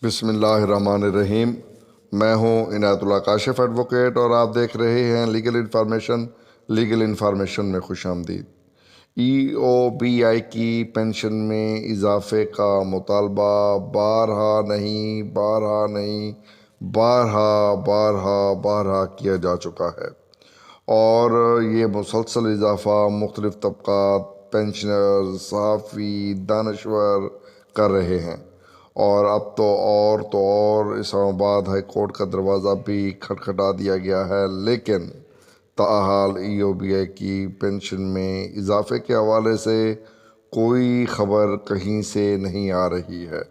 بسم اللہ الرحمن الرحیم۔ میں ہوں عنایت اللہ کاشف ایڈوکیٹ اور آپ دیکھ رہے ہیں لیگل انفارمیشن میں خوش آمدید۔ ای او بی آئی کی پینشن میں اضافے کا مطالبہ بارہا کیا جا چکا ہے، اور یہ مسلسل اضافہ مختلف طبقات، پینشنر، صحافی، دانشور کر رہے ہیں، اور اب تو اور اسلام آباد ہائی کورٹ کا دروازہ بھی کھٹکھٹا دیا گیا ہے، لیکن تاحال ای او بی آئی کی پینشن میں اضافے کے حوالے سے کوئی خبر کہیں سے نہیں آ رہی ہے۔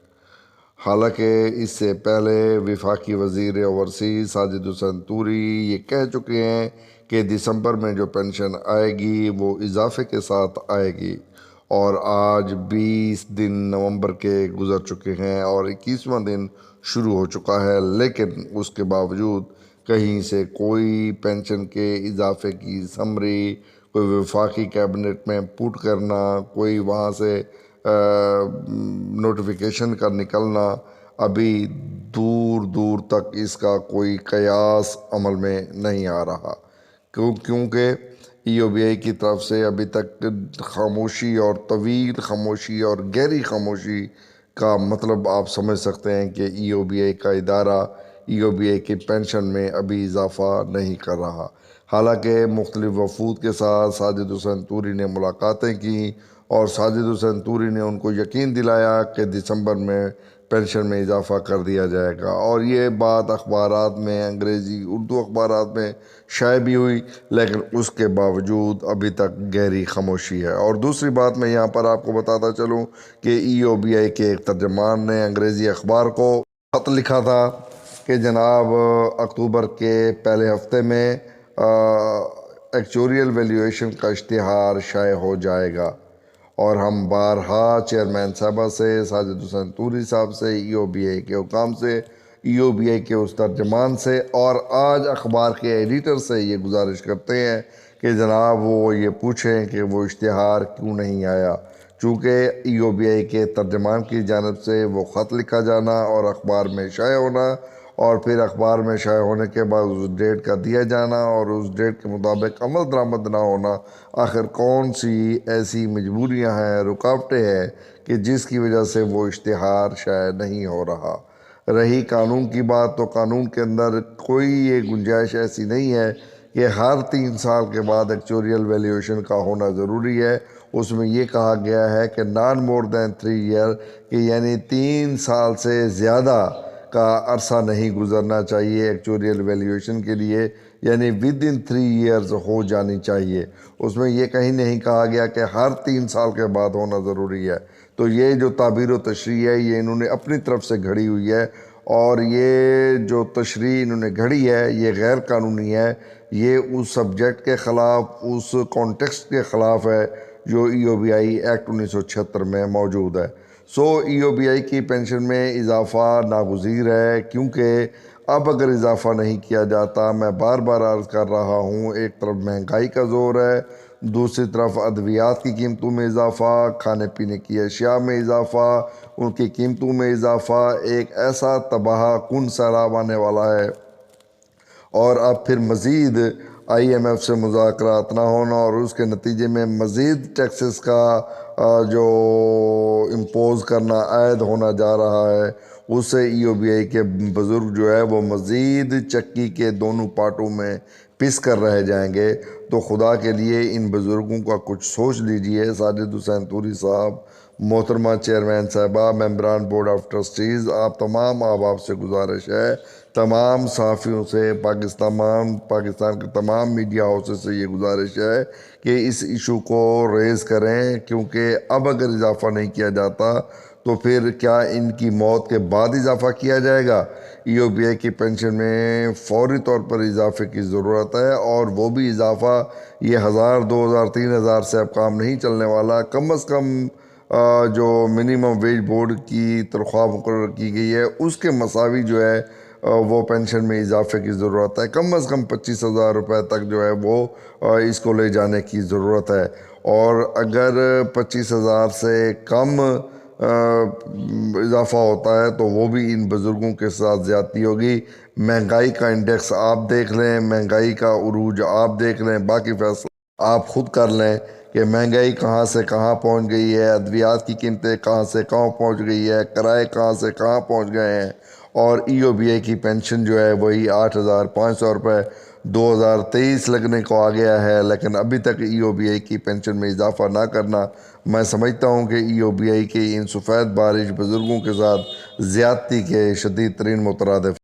حالانکہ اس سے پہلے وفاقی وزیر اوورسیز ساجد حسین طوری یہ کہہ چکے ہیں کہ دسمبر میں جو پینشن آئے گی وہ اضافے کے ساتھ آئے گی، اور آج 20 دن نومبر کے گزر چکے ہیں اور 21واں دن شروع ہو چکا ہے، لیکن اس کے باوجود کہیں سے کوئی پینشن کے اضافے کی سمری، کوئی وفاقی کیبنٹ میں پٹ کرنا، کوئی وہاں سے نوٹیفیکیشن کا نکلنا، ابھی دور دور تک اس کا کوئی قیاس عمل میں نہیں آ رہا، کیونکہ ای او بی آئی کی طرف سے ابھی تک خاموشی، اور طویل خاموشی اور گہری خاموشی کا مطلب آپ سمجھ سکتے ہیں کہ ای او بی آئی کا ادارہ ای او بی آئی کی پینشن میں ابھی اضافہ نہیں کر رہا۔ حالانکہ مختلف وفود کے ساتھ ساجد حسین طوری نے ملاقاتیں کی، اور ساجد حسین طوری نے ان کو یقین دلایا کہ دسمبر میں پینشن میں اضافہ کر دیا جائے گا، اور یہ بات اخبارات میں، انگریزی اردو اخبارات میں شائع بھی ہوئی، لیکن اس کے باوجود ابھی تک گہری خاموشی ہے۔ اور دوسری بات میں یہاں پر آپ کو بتاتا چلوں کہ ای او بی آئی کے ایک ترجمان نے انگریزی اخبار کو خط لکھا تھا کہ جناب اکتوبر کے پہلے ہفتے میں ایکچوریل ویلیویشن کا اشتہار شائع ہو جائے گا، اور ہم بارہا چیئرمین صاحبہ سے، ساجد حسین طوری صاحب سے، ای او بی آئی کے حکام سے، ای او بی آئی کے اس ترجمان سے، اور آج اخبار کے ایڈیٹر سے یہ گزارش کرتے ہیں کہ جناب وہ یہ پوچھیں کہ وہ اشتہار کیوں نہیں آیا، چونکہ ای او بی آئی کے ترجمان کی جانب سے وہ خط لکھا جانا اور اخبار میں شائع ہونا، اور پھر اخبار میں شائع ہونے کے بعد اس ڈیٹ کا دیا جانا اور اس ڈیٹ کے مطابق عمل درآمد نہ ہونا، آخر کون سی ایسی مجبوریاں ہیں، رکاوٹیں ہیں کہ جس کی وجہ سے وہ اشتہار شائع نہیں ہو رہا۔ رہی قانون کی بات، تو قانون کے اندر کوئی یہ گنجائش ایسی نہیں ہے کہ ہر 3 سال کے بعد ایکچوریل ویلیویشن کا ہونا ضروری ہے۔ اس میں یہ کہا گیا ہے کہ نان مور دین 3 ایئر، کہ یعنی 3 سال سے زیادہ کا عرصہ نہیں گزرنا چاہیے ایکچوریل ویلیویشن کے لیے، یعنی ود ان 3 ایئرز ہو جانی چاہیے۔ اس میں یہ کہیں نہیں کہا گیا کہ ہر 3 سال کے بعد ہونا ضروری ہے۔ تو یہ جو تعبیر و تشریح ہے یہ انہوں نے اپنی طرف سے گھڑی ہوئی ہے، اور یہ جو تشریح انہوں نے گھڑی ہے یہ غیر قانونی ہے، یہ اس سبجیکٹ کے خلاف، اس کانٹیکسٹ کے خلاف ہے جو ای او بی آئی ایکٹ 1976 میں موجود ہے۔ ای او بی آئی کی پینشن میں اضافہ ناگزیر ہے، کیونکہ اب اگر اضافہ نہیں کیا جاتا، میں بار بار عرض کر رہا ہوں، ایک طرف مہنگائی کا زور ہے، دوسری طرف ادویات کی قیمتوں میں اضافہ، کھانے پینے کی اشیاء میں اضافہ، ان کی قیمتوں میں اضافہ، ایک ایسا تباہ کن سیلاب آنے والا ہے، اور اب پھر مزید آئی ایم ایف سے مذاکرات نہ ہونا، اور اس کے نتیجے میں مزید ٹیکسز کا جو امپوز کرنا، عائد ہونا جا رہا ہے، اس سے ای او بی آئی کے بزرگ جو ہے وہ مزید چکی کے دونوں پارٹوں میں پس کر رہ جائیں گے۔ تو خدا کے لیے ان بزرگوں کا کچھ سوچ لیجئے۔ ساجد حسین طوری صاحب، محترمہ چیئرمین صاحبہ، ممبران بورڈ آف ٹرسٹیز، آپ تمام احباب سے گزارش ہے، تمام صحافیوں سے، پاکستان کے تمام میڈیا ہاؤسز سے یہ گزارش ہے کہ اس ایشو کو ریز کریں، کیونکہ اب اگر اضافہ نہیں کیا جاتا تو پھر کیا ان کی موت کے بعد اضافہ کیا جائے گا؟ ای او بی آئی کی پینشن میں فوری طور پر اضافے کی ضرورت ہے، اور وہ بھی اضافہ یہ 1000، 2000، 3000 سے اب کام نہیں چلنے والا۔ کم از کم جو منیمم ویج بورڈ کی تنخواہ مقرر کی گئی ہے اس کے مساوی جو ہے وہ پینشن میں اضافے کی ضرورت ہے، کم از کم 25,000 روپے تک جو ہے وہ اس کو لے جانے کی ضرورت ہے، اور اگر 25,000 سے کم اضافہ ہوتا ہے تو وہ بھی ان بزرگوں کے ساتھ زیادتی ہوگی۔ مہنگائی کا انڈیکس آپ دیکھ لیں، مہنگائی کا عروج آپ دیکھ لیں، باقی فیصلہ آپ خود کر لیں کہ مہنگائی کہاں سے کہاں پہنچ گئی ہے، ادویات کی قیمتیں کہاں سے کہاں پہنچ گئی ہے، کرائے کہاں سے کہاں پہنچ گئے ہیں، اور ای او بی اے کی پینشن جو ہے وہی 8,500 روپے 2023 لگنے کو آ گیا ہے، لیکن ابھی تک ای او بی اے کی پینشن میں اضافہ نہ کرنا، میں سمجھتا ہوں کہ ای او بی اے کی ان سفید بارش بزرگوں کے ساتھ زیادتی کے شدید ترین مترادف